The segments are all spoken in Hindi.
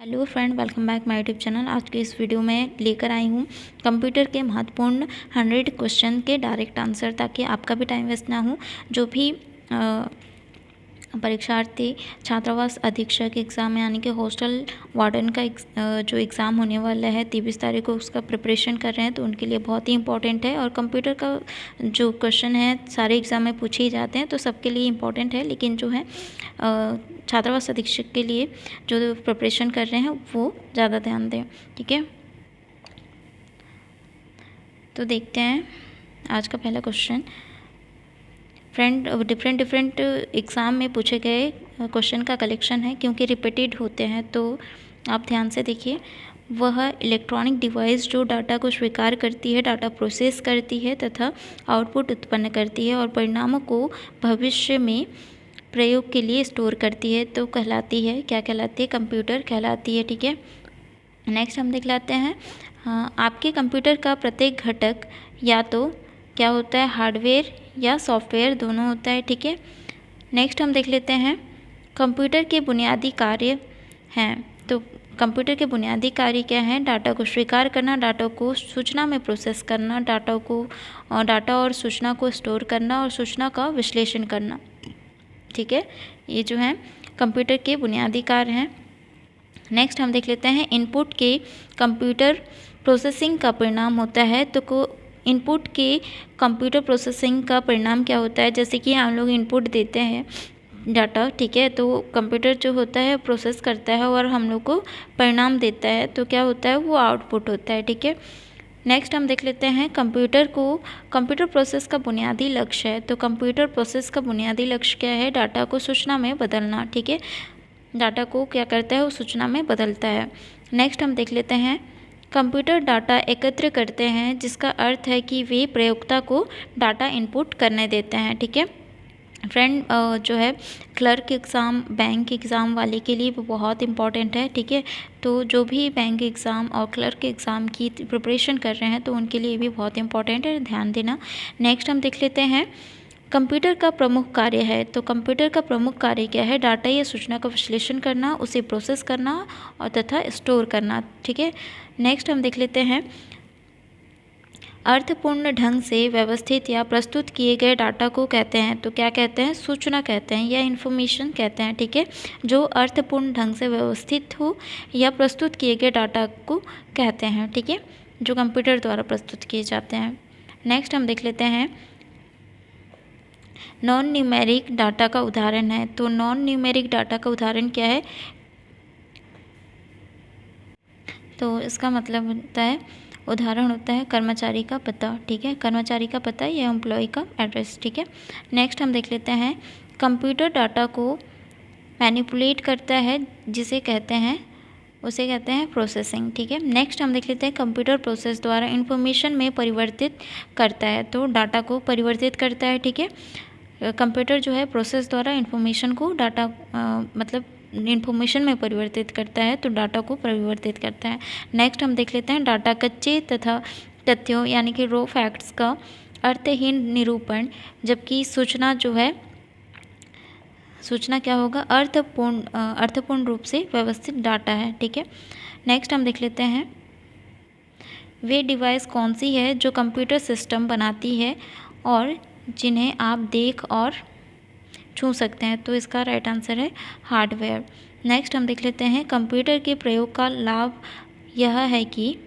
Hello friend, welcome back my YouTube channel. आज के इस वीडियो में लेकर आई हूँ कंप्यूटर के महत्वपूर्ण 100 क्वेश्चन के डायरेक्ट आंसर, ताकि आपका भी टाइम वेस्ट ना हो। जो भी परीक्षार्थी छात्रावास अधीक्षक एग्ज़ाम यानी कि हॉस्टल वार्डन का जो एग्ज़ाम होने वाला है 23 तारीख को, उसका प्रिपरेशन कर रहे हैं, तो उनके लिए बहुत ही इंपॉर्टेंट है। और कंप्यूटर का जो क्वेश्चन है सारे एग्ज़ाम में पूछे ही जाते हैं, तो सबके लिए इम्पॉर्टेंट है। लेकिन जो है छात्रावास अधीक्षक के लिए जो प्रिपरेशन कर रहे हैं वो ज़्यादा ध्यान दें, ठीक है। तो देखते हैं आज का पहला क्वेश्चन। फ्रेंड, डिफरेंट एग्ज़ाम में पूछे गए क्वेश्चन का कलेक्शन है, क्योंकि रिपीटेड होते हैं, तो आप ध्यान से देखिए। वह इलेक्ट्रॉनिक डिवाइस जो डाटा को स्वीकार करती है, डाटा प्रोसेस करती है तथा आउटपुट उत्पन्न करती है और परिणामों को भविष्य में प्रयोग के लिए स्टोर करती है, तो कहलाती है, क्या कहलाती है? कंप्यूटर कहलाती है, ठीक है। नेक्स्ट हम देख लेते हैं। आपके कंप्यूटर का प्रत्येक घटक या तो क्या होता है, हार्डवेयर या सॉफ्टवेयर, दोनों होता है, ठीक है। नेक्स्ट हम देख लेते हैं कंप्यूटर के बुनियादी कार्य हैं। तो कंप्यूटर के बुनियादी कार्य क्या हैं? डाटा को स्वीकार करना, डाटा को सूचना में प्रोसेस करना, डाटा और सूचना को स्टोर करना और सूचना का विश्लेषण करना, ठीक है। ये जो है कंप्यूटर के बुनियादी कार्य हैं। नेक्स्ट हम देख लेते हैं इनपुट के कंप्यूटर प्रोसेसिंग का परिणाम होता है। तो इनपुट के कंप्यूटर प्रोसेसिंग का परिणाम क्या होता है? जैसे कि हम लोग इनपुट देते हैं डाटा, ठीक है, तो कंप्यूटर जो होता है प्रोसेस करता है और हम लोग को परिणाम देता है, तो क्या होता है? वो आउटपुट होता है, ठीक है। नेक्स्ट हम देख लेते हैं कंप्यूटर प्रोसेस का बुनियादी लक्ष्य है। तो कंप्यूटर प्रोसेस का बुनियादी लक्ष्य क्या है? डाटा को सूचना में बदलना, ठीक है। डाटा को क्या करता है? वो सूचना में बदलता है। नेक्स्ट हम देख लेते हैं कंप्यूटर डाटा एकत्र करते हैं, जिसका अर्थ है कि वे प्रयोक्ता को डाटा इनपुट करने देते हैं, ठीक है। फ्रेंड, जो है क्लर्क एग्ज़ाम, बैंक एग्ज़ाम वाले के लिए वो बहुत इंपॉर्टेंट है, ठीक है। तो जो भी बैंक एग्ज़ाम और क्लर्क एग्ज़ाम की प्रिपरेशन कर रहे हैं, तो उनके लिए भी बहुत इंपॉर्टेंट है, ध्यान देना। नेक्स्ट हम देख लेते हैं कंप्यूटर का प्रमुख कार्य है। तो कंप्यूटर का प्रमुख कार्य क्या है? डाटा या सूचना का विश्लेषण करना, उसे प्रोसेस करना और तथा स्टोर करना, ठीक है। नेक्स्ट हम देख लेते हैं अर्थपूर्ण ढंग से व्यवस्थित या प्रस्तुत किए गए डाटा को कहते हैं। तो क्या कहते हैं? सूचना कहते हैं या इन्फॉर्मेशन कहते हैं, ठीक है। जो अर्थपूर्ण ढंग से व्यवस्थित हो या प्रस्तुत किए गए डाटा को कहते हैं, ठीक है, जो कंप्यूटर द्वारा प्रस्तुत किए जाते हैं। नेक्स्ट हम देख लेते हैं नॉन न्यूमेरिक डाटा का उदाहरण है। तो नॉन न्यूमेरिक डाटा का उदाहरण क्या है? तो इसका मतलब होता है, उदाहरण होता है कर्मचारी का पता, ठीक है, कर्मचारी का पता या एम्प्लॉय का एड्रेस, ठीक है। नेक्स्ट हम देख लेते हैं कंप्यूटर डाटा को मैनिपुलेट करता है, उसे कहते हैं प्रोसेसिंग, ठीक है। नेक्स्ट हम देख लेते हैं कंप्यूटर प्रोसेस द्वारा इंफॉर्मेशन में परिवर्तित करता है। तो डाटा को परिवर्तित करता है, ठीक है। कंप्यूटर जो है प्रोसेस द्वारा इंफॉर्मेशन को इंफॉर्मेशन में परिवर्तित करता है, तो डाटा को परिवर्तित करता है। नेक्स्ट हम देख लेते हैं डाटा कच्चे तथा तथ्यों यानी कि रो फैक्ट्स का अर्थहीन निरूपण, जबकि सूचना क्या होगा? अर्थपूर्ण रूप से व्यवस्थित डाटा है, ठीक है। नेक्स्ट हम देख लेते हैं वे डिवाइस कौन सी है जो कंप्यूटर सिस्टम बनाती है और जिन्हें आप देख और छू सकते हैं। तो इसका राइट आंसर है हार्डवेयर। नेक्स्ट हम देख लेते हैं कंप्यूटर के प्रयोग का लाभ यह है कि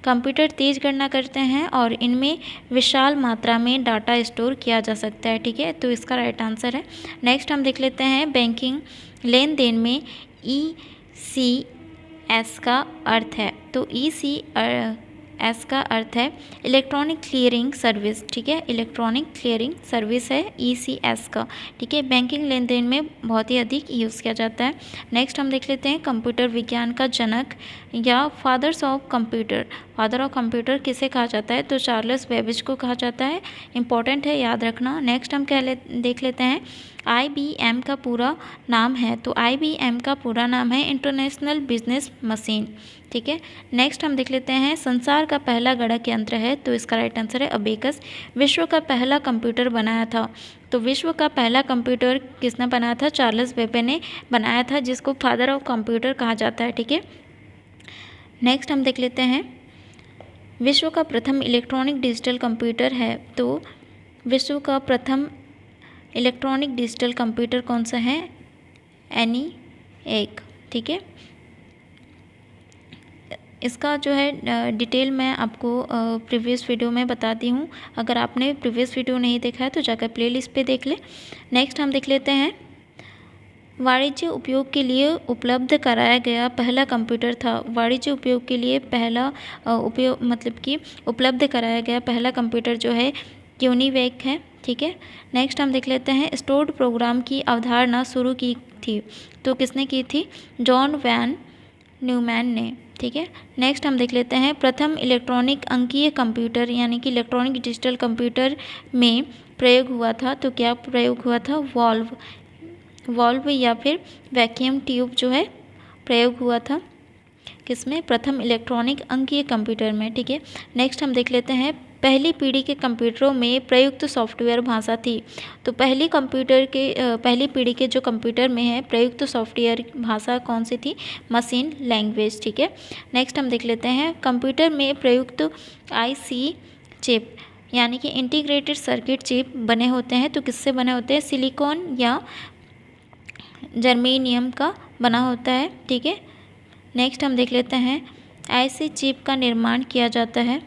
कंप्यूटर तेज़ गणना करते हैं और इनमें विशाल मात्रा में डाटा स्टोर किया जा सकता है, ठीक है, तो इसका राइट आंसर है। नेक्स्ट हम देख लेते हैं बैंकिंग लेन देन में ECS का अर्थ है। तो ECS का अर्थ है इलेक्ट्रॉनिक क्लियरिंग सर्विस, ठीक है, इलेक्ट्रॉनिक क्लियरिंग सर्विस है ECS का, ठीक है। बैंकिंग लेन देन में बहुत ही अधिक यूज़ किया जाता है। नेक्स्ट हम देख लेते हैं कंप्यूटर विज्ञान का जनक या फादर ऑफ कंप्यूटर किसे कहा जाता है? तो चार्ल्स बेबेज को कहा जाता है, इंपॉर्टेंट है, याद रखना। नेक्स्ट हम देख लेते हैं IBM का पूरा नाम है, तो IBM का पूरा नाम है इंटरनेशनल बिजनेस मशीन। ठीक है, नेक्स्ट हम देख लेते हैं संसार का पहला गणक यंत्र है, तो इसका राइट आंसर है अबेकस। विश्व का पहला कंप्यूटर बनाया था, तो विश्व का पहला कंप्यूटर किसने बनाया था? चार्ल्स बेबे ने बनाया था, जिसको फादर ऑफ कंप्यूटर कहा जाता है। ठीक है, नेक्स्ट हम देख लेते हैं विश्व का प्रथम इलेक्ट्रॉनिक डिजिटल कंप्यूटर है, तो विश्व का प्रथम इलेक्ट्रॉनिक डिजिटल कंप्यूटर कौन सा है? ENIAC। ठीक है, इसका जो है डिटेल मैं आपको प्रीवियस वीडियो में बताती हूँ। अगर आपने प्रीवियस वीडियो नहीं देखा है तो जाकर प्लेलिस्ट पे देख ले। नेक्स्ट हम देख लेते हैं वाणिज्य उपयोग के लिए उपलब्ध कराया गया पहला कंप्यूटर था। वाणिज्य उपयोग के लिए पहला उपयोग मतलब कि उपलब्ध कराया गया पहला कंप्यूटर जो है यूनिवेक है। ठीक है, नेक्स्ट हम देख लेते हैं स्टोर्ड प्रोग्राम की अवधारणा शुरू की थी, तो किसने की थी? जॉन वैन न्यूमैन ने। ठीक है, नेक्स्ट हम देख लेते हैं प्रथम इलेक्ट्रॉनिक अंकीय कंप्यूटर यानी कि इलेक्ट्रॉनिक डिजिटल कंप्यूटर में प्रयोग हुआ था, तो क्या प्रयोग हुआ था? वॉल्व या फिर वैक्यूम ट्यूब जो है प्रयोग हुआ था किसमें? प्रथम इलेक्ट्रॉनिक अंकीय कंप्यूटर में। ठीक है, नेक्स्ट हम देख लेते हैं पहली पीढ़ी के कंप्यूटरों में प्रयुक्त सॉफ्टवेयर भाषा थी, तो पहली पीढ़ी के जो कंप्यूटर में है प्रयुक्त सॉफ्टवेयर भाषा कौन सी थी? Machine language. ठीक है, नेक्स्ट हम देख लेते हैं कंप्यूटर में प्रयुक्त IC चिप यानी कि इंटीग्रेटेड सर्किट चिप बने होते हैं, तो किससे बने होते हैं? सिलिकॉन या जर्मेनियम का बना होता है। ठीक है, नेक्स्ट हम देख लेते हैं IC चिप का निर्माण किया जाता है,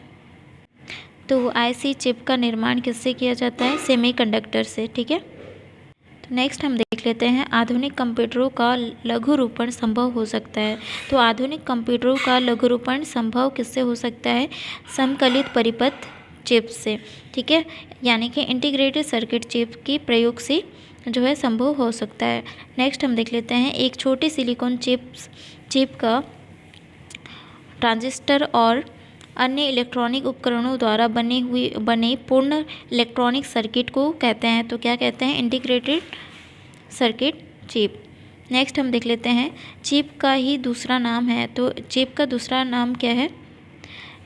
तो IC चिप का निर्माण किससे किया जाता है? सेमीकंडक्टर से। ठीक है, तो नेक्स्ट हम देख लेते हैं आधुनिक कंप्यूटरों का लघुरूपण संभव हो सकता है, तो आधुनिक कंप्यूटरों का लघुरूपण संभव किससे हो सकता है? समकलित परिपथ चिप से। ठीक है, यानी कि इंटीग्रेटेड सर्किट चिप के प्रयोग से जो है संभव हो सकता है। नेक्स्ट हम देख लेते हैं एक छोटे सिलिकॉन चिप का ट्रांजिस्टर और अन्य इलेक्ट्रॉनिक उपकरणों द्वारा बने पूर्ण इलेक्ट्रॉनिक सर्किट को कहते हैं, तो क्या कहते हैं? Integrated circuit chip. नेक्स्ट हम देख लेते हैं चिप का ही दूसरा नाम है, तो चिप का दूसरा नाम क्या है?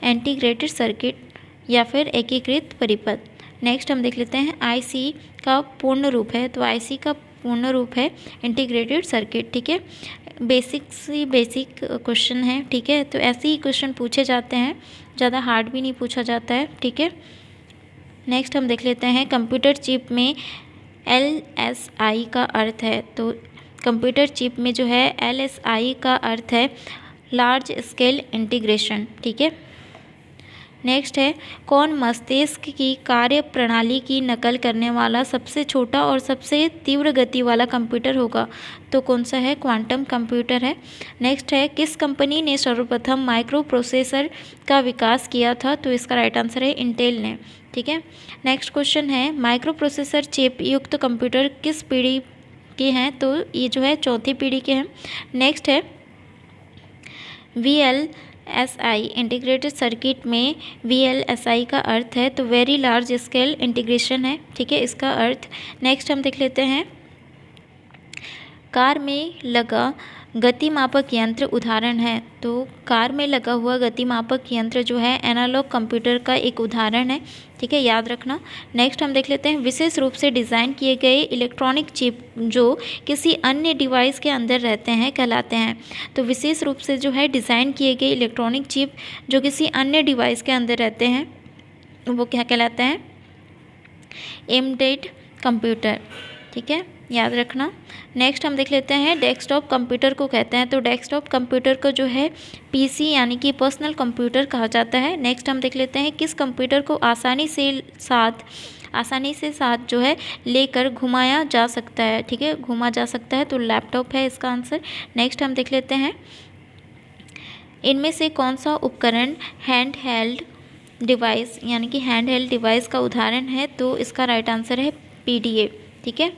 इंटीग्रेटेड सर्किट या फिर एकीकृत परिपथ। नेक्स्ट हम देख लेते हैं IC का पूर्ण रूप है, तो IC का पूर्ण रूप है इंटीग्रेटेड सर्किट। ठीक है, बेसिक क्वेश्चन है। ठीक है, तो ऐसे ही क्वेश्चन पूछे जाते हैं, ज़्यादा हार्ड भी नहीं पूछा जाता है। ठीक है, नेक्स्ट हम देख लेते हैं कंप्यूटर चिप में LSI का अर्थ है, तो कंप्यूटर चिप में जो है LSI का अर्थ है लार्ज स्केल इंटीग्रेशन। ठीक है, नेक्स्ट है कौन मस्तिष्क की कार्य प्रणाली की नकल करने वाला सबसे छोटा और सबसे तीव्र गति वाला कंप्यूटर होगा, तो कौन सा है? क्वांटम कंप्यूटर है। नेक्स्ट है किस कंपनी ने सर्वप्रथम माइक्रो प्रोसेसर का विकास किया था, तो इसका राइट आंसर है इंटेल ने। ठीक है, नेक्स्ट क्वेश्चन है माइक्रो प्रोसेसर चिप युक्त कंप्यूटर किस पीढ़ी के हैं, तो ये जो है चौथी पीढ़ी के हैं। नेक्स्ट है VLSI इंटीग्रेटेड सर्किट में VLSI का अर्थ है तो वेरी लार्ज स्केल इंटीग्रेशन है। ठीक है, इसका अर्थ। नेक्स्ट हम देख लेते हैं कार में लगा गतिमापक यंत्र उदाहरण है, तो कार में लगा हुआ गतिमापक यंत्र जो है एनालॉग कंप्यूटर का एक उदाहरण है। ठीक है, याद रखना। नेक्स्ट हम देख लेते हैं विशेष रूप से डिज़ाइन किए गए इलेक्ट्रॉनिक चिप जो किसी अन्य डिवाइस के अंदर रहते हैं कहलाते हैं, तो विशेष रूप से जो है डिज़ाइन किए गए इलेक्ट्रॉनिक चिप जो किसी अन्य डिवाइस के अंदर रहते हैं वो क्या कहलाते हैं? Embedded computer. ठीक है, याद रखना। नेक्स्ट हम देख लेते हैं डेस्कटॉप कंप्यूटर को कहते हैं, तो डेस्कटॉप कंप्यूटर को जो है PC यानी कि पर्सनल कंप्यूटर कहा जाता है। नेक्स्ट हम देख लेते हैं किस कंप्यूटर को आसानी से साथ जो है लेकर घुमाया जा सकता है। ठीक है, घुमा जा सकता है, तो लैपटॉप है इसका आंसर। नेक्स्ट हम देख लेते हैं इनमें से कौन सा उपकरण हैंड हेल्ड डिवाइस यानी कि हैंड हेल्ड डिवाइस का उदाहरण है, तो इसका राइट आंसर है PDA। ठीक है,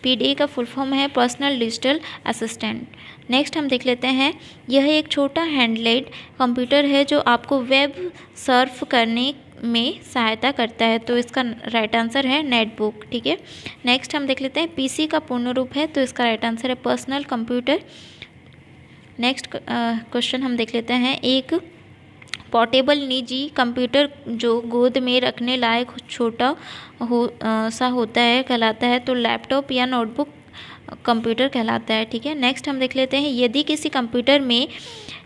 PDA का फुल फॉर्म है पर्सनल डिजिटल असिस्टेंट। नेक्स्ट हम देख लेते हैं यह एक छोटा हैंडलेड कंप्यूटर है जो आपको वेब सर्फ करने में सहायता करता है, तो इसका राइट आंसर है नेटबुक। ठीक है, नेक्स्ट हम देख लेते हैं पीसी का पूर्ण रूप है, तो इसका राइट आंसर है पर्सनल कंप्यूटर। नेक्स्ट क्वेश्चन हम देख लेते हैं, एक पोर्टेबल निजी कंप्यूटर जो गोद में रखने लायक छोटा सा होता है कहलाता है, तो लैपटॉप या नोटबुक कंप्यूटर कहलाता है। ठीक है, नेक्स्ट हम देख लेते हैं, यदि किसी कंप्यूटर में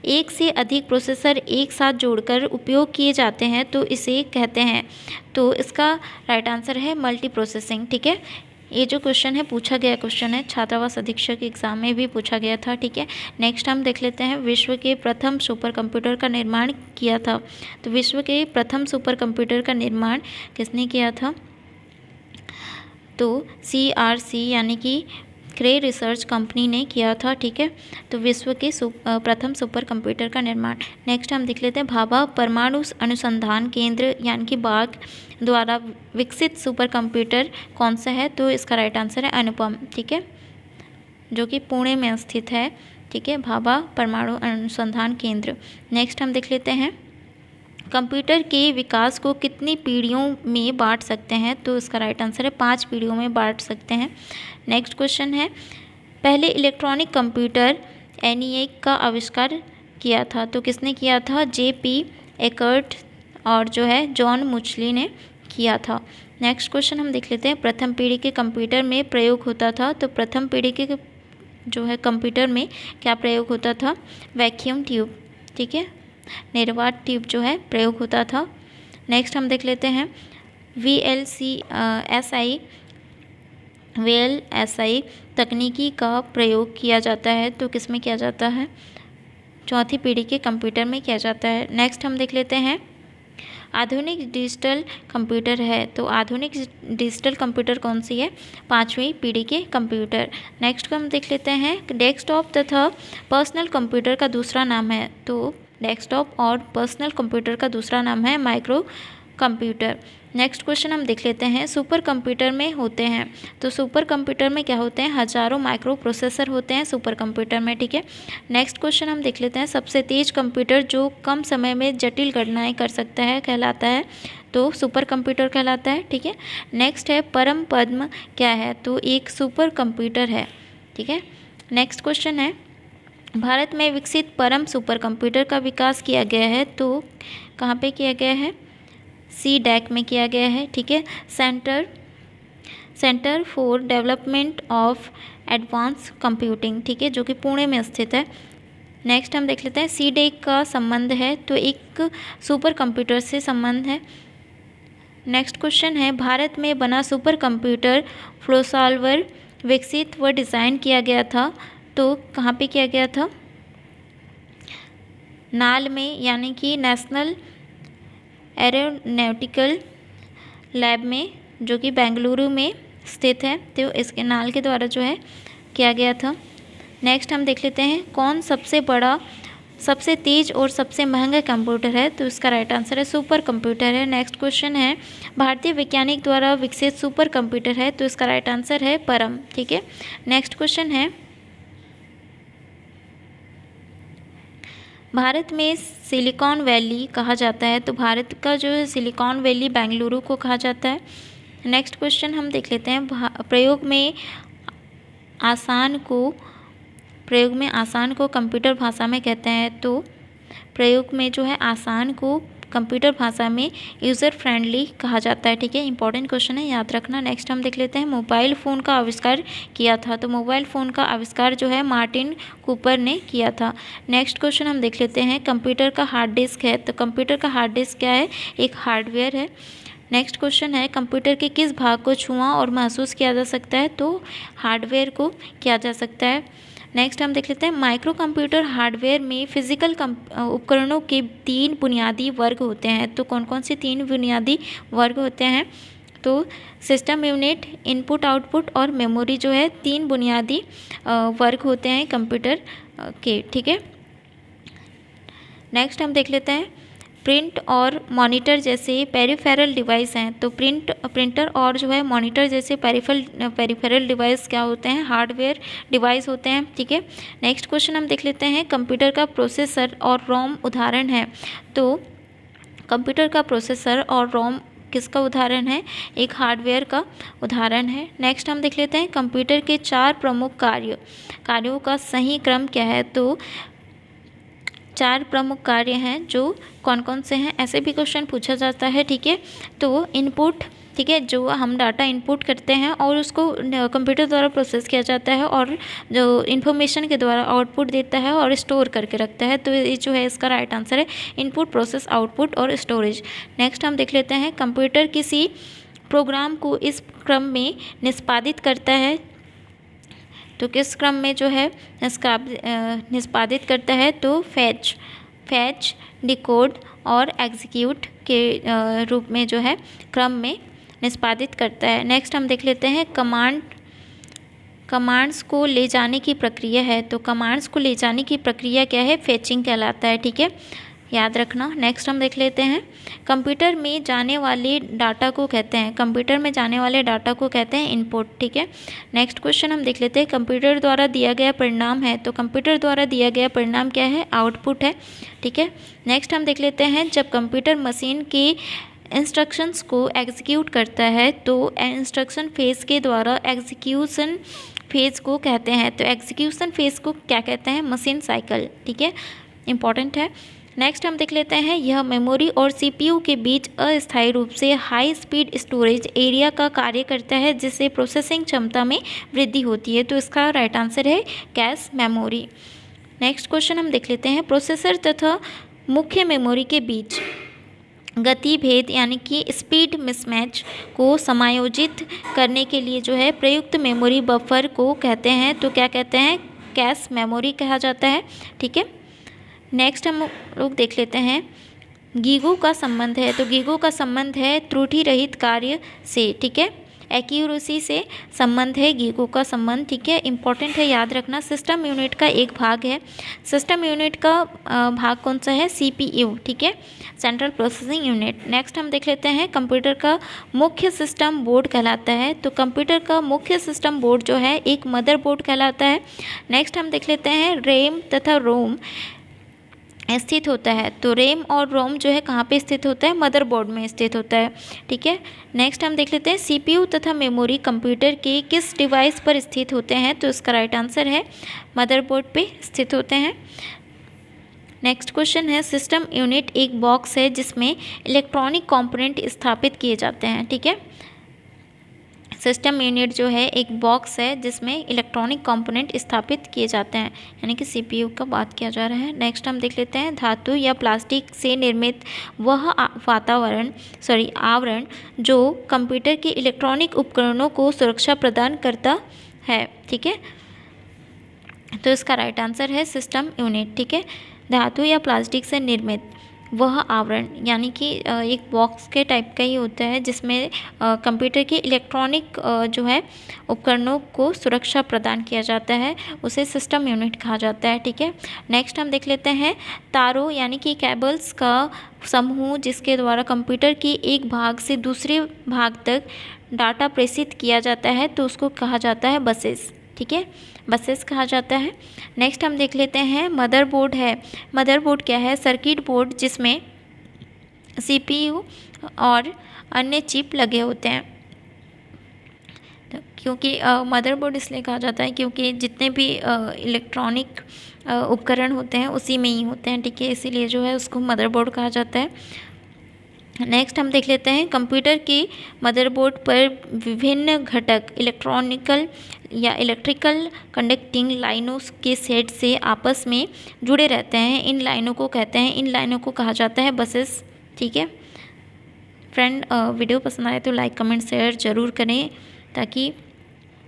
एक से अधिक प्रोसेसर एक साथ जोड़कर उपयोग किए जाते हैं तो इसे कहते हैं, तो इसका राइट आंसर है मल्टी प्रोसेसिंग। ठीक है, ये जो क्वेश्चन है पूछा गया क्वेश्चन है, छात्रावास अधीक्षक एग्जाम में भी पूछा गया था। ठीक है, नेक्स्ट हम देख लेते हैं, विश्व के प्रथम सुपर कंप्यूटर का निर्माण किया था, तो विश्व के प्रथम सुपर कंप्यूटर का निर्माण किसने किया था, तो CRC यानी कि क्रे रिसर्च कंपनी ने किया था। ठीक है, तो विश्व के प्रथम सुपर कंप्यूटर का निर्माण। नेक्स्ट हम देख लेते हैं, भाभा परमाणु अनुसंधान केंद्र यानी कि बाग द्वारा विकसित सुपर कंप्यूटर कौन सा है, तो इसका राइट आंसर है अनुपम। ठीक है, जो कि पुणे में स्थित है। ठीक है, भाभा परमाणु अनुसंधान केंद्र। नेक्स्ट हम देख लेते हैं, कंप्यूटर के विकास को कितनी पीढ़ियों में बांट सकते हैं, तो इसका राइट आंसर है 5 पीढ़ियों में बांट सकते हैं। नेक्स्ट क्वेश्चन है, पहले इलेक्ट्रॉनिक कंप्यूटर ENIAC का आविष्कार किया था, तो किसने किया था, JP एकर्ट और जो है जॉन मुचली ने किया था। नेक्स्ट क्वेश्चन हम देख लेते हैं, प्रथम पीढ़ी के कंप्यूटर में प्रयोग होता था, तो प्रथम पीढ़ी के जो है कंप्यूटर में क्या प्रयोग होता था, वैक्यूम ट्यूब। ठीक है, निर्वात ट्यूब जो है प्रयोग होता था। नेक्स्ट हम देख लेते हैं, VLSI तकनीकी का प्रयोग किया जाता है, तो किस में किया जाता है, चौथी पीढ़ी के कंप्यूटर में किया जाता है। नेक्स्ट हम देख लेते हैं, आधुनिक डिजिटल कंप्यूटर है, तो आधुनिक डिजिटल कंप्यूटर कौन सी है, 5वीं पीढ़ी के कंप्यूटर। नेक्स्ट हम देख लेते हैं, डेस्कटॉप तथा पर्सनल कंप्यूटर का दूसरा नाम है, तो डेस्कटॉप और पर्सनल कंप्यूटर का दूसरा नाम है माइक्रो कंप्यूटर। नेक्स्ट क्वेश्चन हम देख लेते हैं, सुपर कंप्यूटर में होते हैं, तो सुपर कंप्यूटर में क्या होते हैं, हजारों माइक्रो प्रोसेसर होते हैं सुपर कंप्यूटर में। ठीक है, नेक्स्ट क्वेश्चन हम देख लेते हैं, सबसे तेज कंप्यूटर जो कम समय में जटिल गणनाएं कर सकता है कहलाता है, तो सुपर कंप्यूटर कहलाता है। ठीक है, नेक्स्ट है परम पद्म क्या है, तो एक सुपर कंप्यूटर है। ठीक है, नेक्स्ट क्वेश्चन है, भारत में विकसित परम सुपर कंप्यूटर का विकास किया गया है, तो कहाँ पे किया गया है, CDAC में किया गया है। ठीक है, centre for development of advance computing, ठीक है, जो कि पुणे में स्थित है। नेक्स्ट हम देख लेते हैं, CDAC का संबंध है, तो एक सुपर कंप्यूटर से संबंध है। नेक्स्ट क्वेश्चन है, भारत में बना सुपर कंप्यूटर फ्लोसॉल्वर विकसित व डिज़ाइन किया गया था, तो कहाँ पे किया गया था, नाल में यानी कि नेशनल एरोनॉटिकल लैब में, जो कि बेंगलुरु में स्थित है, तो इसके नाल के द्वारा जो है किया गया था। नेक्स्ट हम देख लेते हैं, कौन सबसे बड़ा, सबसे तेज और सबसे महंगा कंप्यूटर है, तो इसका राइट आंसर है सुपर कंप्यूटर है। नेक्स्ट क्वेश्चन है, भारतीय वैज्ञानिक द्वारा विकसित सुपर कंप्यूटर है, तो इसका राइट आंसर है परम। ठीक है, नेक्स्ट क्वेश्चन है, भारत में सिलिकॉन वैली कहा जाता है, तो भारत का जो है सिलिकॉन वैली बेंगलुरु को कहा जाता है। नेक्स्ट क्वेश्चन हम देख लेते हैं, प्रयोग में आसान को कंप्यूटर भाषा में कहते हैं, तो प्रयोग में जो है आसान को कंप्यूटर भाषा में यूज़र फ्रेंडली कहा जाता है। ठीक है, इंपॉर्टेंट क्वेश्चन है, याद रखना। नेक्स्ट हम देख लेते हैं, मोबाइल फ़ोन का आविष्कार किया था, तो मोबाइल फ़ोन का आविष्कार जो है मार्टिन कूपर ने किया था। नेक्स्ट क्वेश्चन हम देख लेते हैं, कंप्यूटर का हार्ड डिस्क है, तो कंप्यूटर का हार्ड डिस्क क्या है, एक हार्डवेयर है। नेक्स्ट क्वेश्चन है, कंप्यूटर के किस भाग को छुआ और महसूस किया जा सकता है, तो हार्डवेयर को किया जा सकता है। नेक्स्ट हम देख लेते हैं, माइक्रो कंप्यूटर हार्डवेयर में फिजिकल उपकरणों के 3 बुनियादी वर्ग होते हैं, तो कौन कौन से 3 बुनियादी वर्ग होते हैं, तो सिस्टम यूनिट, इनपुट आउटपुट और मेमोरी जो है 3 बुनियादी वर्ग होते हैं कंप्यूटर के। ठीक है, नेक्स्ट हम देख लेते हैं, प्रिंट और मॉनिटर जैसे पेरिफेरल डिवाइस हैं, तो प्रिंटर और जो है मॉनिटर जैसे पेरिफेरल डिवाइस क्या होते हैं, हार्डवेयर डिवाइस होते हैं। ठीक है, नेक्स्ट क्वेश्चन हम देख लेते हैं, कंप्यूटर का प्रोसेसर और रोम उदाहरण है, तो कंप्यूटर का प्रोसेसर और रोम किसका उदाहरण है? एक हार्डवेयर का उदाहरण है। नेक्स्ट हम देख लेते हैं कंप्यूटर के 4 प्रमुख कार्यों का सही क्रम क्या है? तो 4 प्रमुख कार्य हैं जो कौन कौन से हैं, ऐसे भी क्वेश्चन पूछा जाता है। ठीक है, तो इनपुट, ठीक है, जो हम डाटा इनपुट करते हैं और उसको कंप्यूटर द्वारा प्रोसेस किया जाता है और जो इन्फॉर्मेशन के द्वारा आउटपुट देता है और स्टोर करके रखता है। तो ये जो है इसका राइट आंसर है इनपुट, प्रोसेस, आउटपुट और स्टोरेज। नेक्स्ट हम देख लेते हैं कंप्यूटर किसी प्रोग्राम को इस क्रम में निष्पादित करता है, तो किस क्रम में जो है इसका निष्पादित करता है? तो फैच, डिकोड और एग्जीक्यूट के रूप में जो है क्रम में निष्पादित करता है। नेक्स्ट हम देख लेते हैं कमांड्स को ले जाने की प्रक्रिया है, तो कमांड्स को ले जाने की प्रक्रिया क्या है? फेचिंग कहलाता है। ठीक है, याद रखना। नेक्स्ट हम देख लेते हैं कंप्यूटर में जाने वाले डाटा को कहते हैं, कंप्यूटर में जाने वाले डाटा को कहते हैं इनपुट। ठीक है, नेक्स्ट क्वेश्चन हम देख लेते हैं कंप्यूटर द्वारा दिया गया परिणाम है, तो कंप्यूटर द्वारा दिया गया परिणाम क्या है? आउटपुट है। ठीक है, नेक्स्ट हम देख लेते हैं जब कंप्यूटर मशीन के इंस्ट्रक्शंस को एग्जीक्यूट करता है तो इंस्ट्रक्शन फेज के द्वारा एग्जीक्यूशन फेज को कहते हैं, तो एग्जीक्यूशन फेज को क्या कहते हैं? Machine cycle. ठीक है, इंपॉर्टेंट है। नेक्स्ट हम देख लेते हैं यह मेमोरी और सीपीयू के बीच अस्थायी रूप से हाई स्पीड स्टोरेज एरिया का कार्य करता है जिससे प्रोसेसिंग क्षमता में वृद्धि होती है, तो इसका राइट आंसर है कैश मेमोरी। नेक्स्ट क्वेश्चन हम देख लेते हैं प्रोसेसर तथा मुख्य मेमोरी के बीच गति भेद यानी कि स्पीड मिसमैच को समायोजित करने के लिए जो है प्रयुक्त मेमोरी बफर को कहते हैं, तो क्या कहते हैं? कैश मेमोरी कहा जाता है। ठीक है, नेक्स्ट हम लोग देख लेते हैं गीगो का संबंध है, तो गीगो का संबंध है त्रुटि रहित कार्य से। ठीक है, एक्यूरेसी से संबंध है गीगो का संबंध। ठीक है, इंपॉर्टेंट है, याद रखना। सिस्टम यूनिट का एक भाग है, सिस्टम यूनिट का भाग कौन सा है? सीपीयू। ठीक है, सेंट्रल प्रोसेसिंग यूनिट। नेक्स्ट हम देख लेते हैं कंप्यूटर का मुख्य सिस्टम बोर्ड कहलाता है, तो कंप्यूटर का मुख्य सिस्टम बोर्ड जो है एक मदरबोर्ड कहलाता है। नेक्स्ट हम देख लेते हैं रैम तथा रोम स्थित होता है, तो रैम और रोम जो है कहाँ पे स्थित होता है? मदरबोर्ड में स्थित होता है। ठीक है, नेक्स्ट हम देख लेते हैं सीपीयू तथा मेमोरी कंप्यूटर के किस डिवाइस पर स्थित होते हैं, तो इसका राइट आंसर है मदरबोर्ड पे स्थित होते हैं। नेक्स्ट क्वेश्चन है सिस्टम यूनिट एक बॉक्स है जिसमें इलेक्ट्रॉनिक कंपोनेंट स्थापित किए जाते हैं। ठीक है, सिस्टम यूनिट जो है एक बॉक्स है जिसमें इलेक्ट्रॉनिक कंपोनेंट स्थापित किए जाते हैं, यानी कि सीपीयू का बात किया जा रहा है। नेक्स्ट हम देख लेते हैं धातु या प्लास्टिक से निर्मित वह आवरण जो कंप्यूटर के इलेक्ट्रॉनिक उपकरणों को सुरक्षा प्रदान करता है। ठीक है, तो इसका राइट आंसर है सिस्टम यूनिट। ठीक है, धातु या प्लास्टिक से निर्मित वह आवरण यानी कि एक बॉक्स के टाइप का ही होता है जिसमें कंप्यूटर के इलेक्ट्रॉनिक जो है उपकरणों को सुरक्षा प्रदान किया जाता है, उसे सिस्टम यूनिट कहा जाता है। ठीक है, नेक्स्ट हम देख लेते हैं तारों यानी कि केबल्स का समूह जिसके द्वारा कंप्यूटर के एक भाग से दूसरे भाग तक डाटा प्रेषित किया जाता है, तो उसको कहा जाता है बसेस। ठीक है, बसेस कहा जाता है। नेक्स्ट हम देख लेते हैं मदरबोर्ड है, मदरबोर्ड क्या है? सर्किट बोर्ड जिसमें सीपीयू और अन्य चिप लगे होते हैं, तो क्योंकि मदरबोर्ड इसलिए कहा जाता है क्योंकि जितने भी इलेक्ट्रॉनिक उपकरण होते हैं उसी में ही होते हैं। ठीक है, इसीलिए जो है उसको मदरबोर्ड कहा जाता है। नेक्स्ट हम देख लेते हैं कंप्यूटर के मदरबोर्ड पर विभिन्न घटक इलेक्ट्रिकल कंडक्टिंग लाइनों के सेट से आपस में जुड़े रहते हैं, इन लाइनों को कहते हैं, इन लाइनों को कहा जाता है बसेस। ठीक है फ्रेंड, वीडियो पसंद आए तो लाइक कमेंट शेयर ज़रूर करें ताकि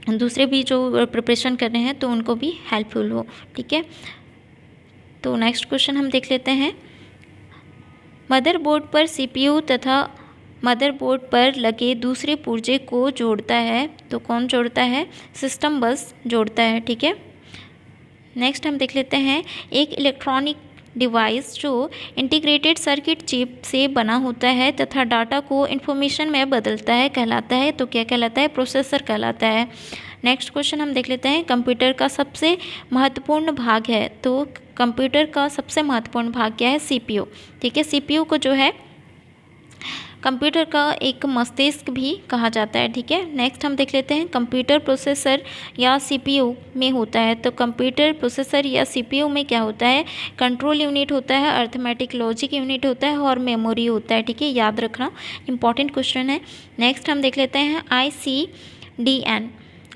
दूसरे भी जो प्रिपरेशन कर रहे हैं तो उनको भी हेल्पफुल हो। ठीक है, तो नेक्स्ट क्वेश्चन हम देख लेते हैं मदरबोर्ड पर सीपीयू तथा मदरबोर्ड पर लगे दूसरे पुर्जे को जोड़ता है, तो कौन जोड़ता है? सिस्टम बस जोड़ता है। ठीक है, नेक्स्ट हम देख लेते हैं एक इलेक्ट्रॉनिक डिवाइस जो इंटीग्रेटेड सर्किट चिप से बना होता है तथा डाटा को इन्फॉर्मेशन में बदलता है कहलाता है, तो क्या कहलाता है? प्रोसेसर कहलाता है। नेक्स्ट क्वेश्चन हम देख लेते हैं कंप्यूटर का सबसे महत्वपूर्ण भाग है, तो कंप्यूटर का सबसे महत्वपूर्ण भाग क्या है? सीपीयू। ठीक है, सीपीयू को जो है कंप्यूटर का एक मस्तिष्क भी कहा जाता है, ठीक है। नेक्स्ट हम देख लेते हैं कंप्यूटर प्रोसेसर या सीपीयू में होता है। तो कंप्यूटर प्रोसेसर या सीपीयू में क्या होता है, कंट्रोल यूनिट होता है, अर्थमेटिक लॉजिक यूनिट होता है और मेमोरी होता है, ठीक है, याद रखना, इंपॉर्टेंट क्वेश्चन है। नेक्स्ट हम देख लेते हैं ICDN।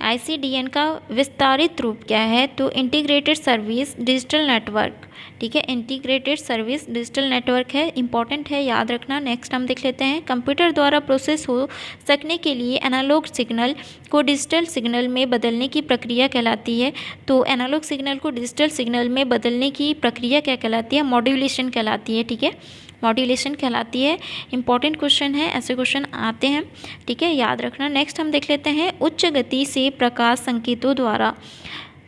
ICDN का विस्तारित रूप क्या है, तो इंटीग्रेटेड सर्विस डिजिटल नेटवर्क, ठीक है, इंटीग्रेटेड सर्विस डिजिटल नेटवर्क है, इंपॉर्टेंट है, याद रखना। नेक्स्ट हम देख लेते हैं कंप्यूटर द्वारा प्रोसेस हो सकने के लिए एनालॉग सिग्नल को डिजिटल सिग्नल में बदलने की प्रक्रिया कहलाती है। तो एनालॉग सिग्नल को डिजिटल सिग्नल में बदलने की प्रक्रिया क्या कहलाती है, मॉड्यूलेशन कहलाती है, ठीक है, मॉड्यूलेशन कहलाती है। इंपॉर्टेंट क्वेश्चन है, ऐसे क्वेश्चन आते हैं, ठीक है, याद रखना। नेक्स्ट हम देख लेते हैं उच्च गति से प्रकाश संकेतों द्वारा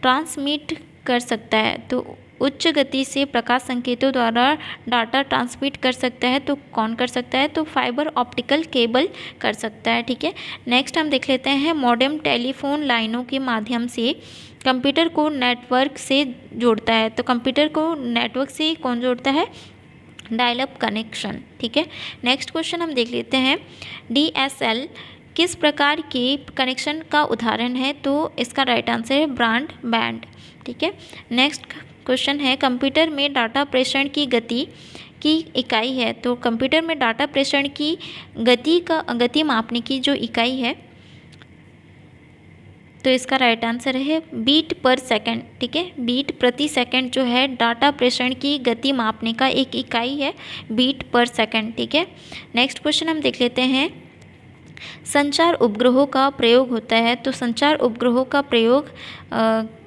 ट्रांसमिट कर सकता है। तो उच्च गति से प्रकाश संकेतों द्वारा डाटा ट्रांसमिट कर सकता है, तो कौन कर सकता है, तो फाइबर ऑप्टिकल केबल कर सकता है, ठीक है। नेक्स्ट हम देख लेते हैं मॉडेम टेलीफोन लाइनों के माध्यम से कंप्यूटर को नेटवर्क से जोड़ता है। तो कंप्यूटर को नेटवर्क से कौन जोड़ता है, डायल अप कनेक्शन, ठीक है। नेक्स्ट क्वेश्चन हम देख लेते हैं DSL किस प्रकार के कनेक्शन का उदाहरण है, तो इसका राइट आंसर है ब्रॉडबैंड, ठीक है। नेक्स्ट क्वेश्चन है कंप्यूटर में डाटा प्रेषण की गति की इकाई है। तो कंप्यूटर में डाटा प्रेषण की गति मापने की जो इकाई है, तो इसका राइट आंसर है बीट पर सेकंड, ठीक है, बीट प्रति सेकंड जो है डाटा प्रेषण की गति मापने का एक इकाई है, बीट पर सेकंड, ठीक है। नेक्स्ट क्वेश्चन हम देख लेते हैं संचार उपग्रहों का प्रयोग होता है। तो संचार उपग्रहों का प्रयोग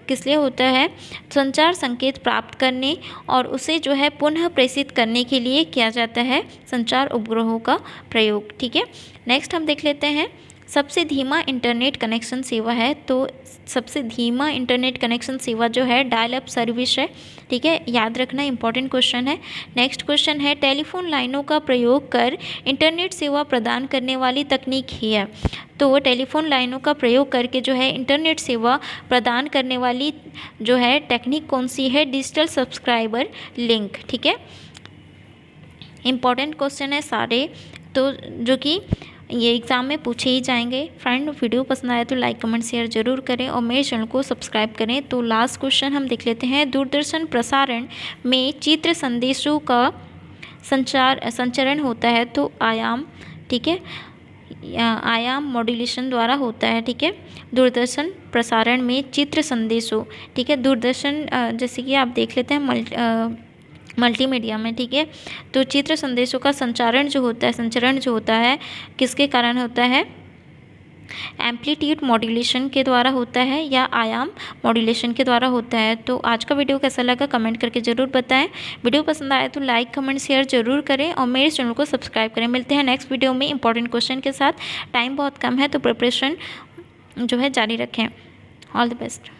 किस लिए होता है, संचार संकेत प्राप्त करने और उसे जो है पुनः प्रेषित करने के लिए किया जाता है संचार उपग्रहों का प्रयोग, ठीक है। नेक्स्ट हम देख लेते हैं सबसे धीमा इंटरनेट कनेक्शन सेवा है। तो सबसे धीमा इंटरनेट कनेक्शन सेवा जो है डायल अप सर्विस है, ठीक है, याद रखना, इंपॉर्टेंट क्वेश्चन है। नेक्स्ट क्वेश्चन है टेलीफोन लाइनों का प्रयोग कर इंटरनेट सेवा प्रदान करने वाली तकनीक ही है। तो टेलीफोन लाइनों का प्रयोग करके जो है इंटरनेट सेवा प्रदान करने वाली जो है टेक्निक कौन सी है, डिजिटल सब्सक्राइबर लिंक, ठीक है। इंपॉर्टेंट क्वेश्चन है सारे, तो जो कि ये एग्ज़ाम में पूछे ही जाएंगे। फ्रेंड, वीडियो पसंद आया तो लाइक कमेंट शेयर जरूर करें और मेरे चैनल को सब्सक्राइब करें। तो लास्ट क्वेश्चन हम देख लेते हैं दूरदर्शन प्रसारण में चित्र संदेशों का संचरण होता है। तो आयाम, ठीक है, आयाम मॉड्यूलेशन द्वारा होता है, ठीक है, दूरदर्शन प्रसारण में चित्र संदेशों, ठीक है, दूरदर्शन जैसे कि आप देख लेते हैं मल्टीमीडिया में, ठीक है। तो चित्र संदेशों का संचरण जो होता है किसके कारण होता है, एम्पलीट्यूड मॉड्यूलेशन के द्वारा होता है या आयाम मॉड्यूलेशन के द्वारा होता है। तो आज का वीडियो कैसा लगा कमेंट करके ज़रूर बताएं। वीडियो पसंद आया तो लाइक कमेंट शेयर जरूर करें और मेरे चैनल को सब्सक्राइब करें। मिलते हैं नेक्स्ट वीडियो में इंपॉर्टेंट क्वेश्चन के साथ। टाइम बहुत कम है तो प्रिपरेशन जो है जारी रखें। All the best.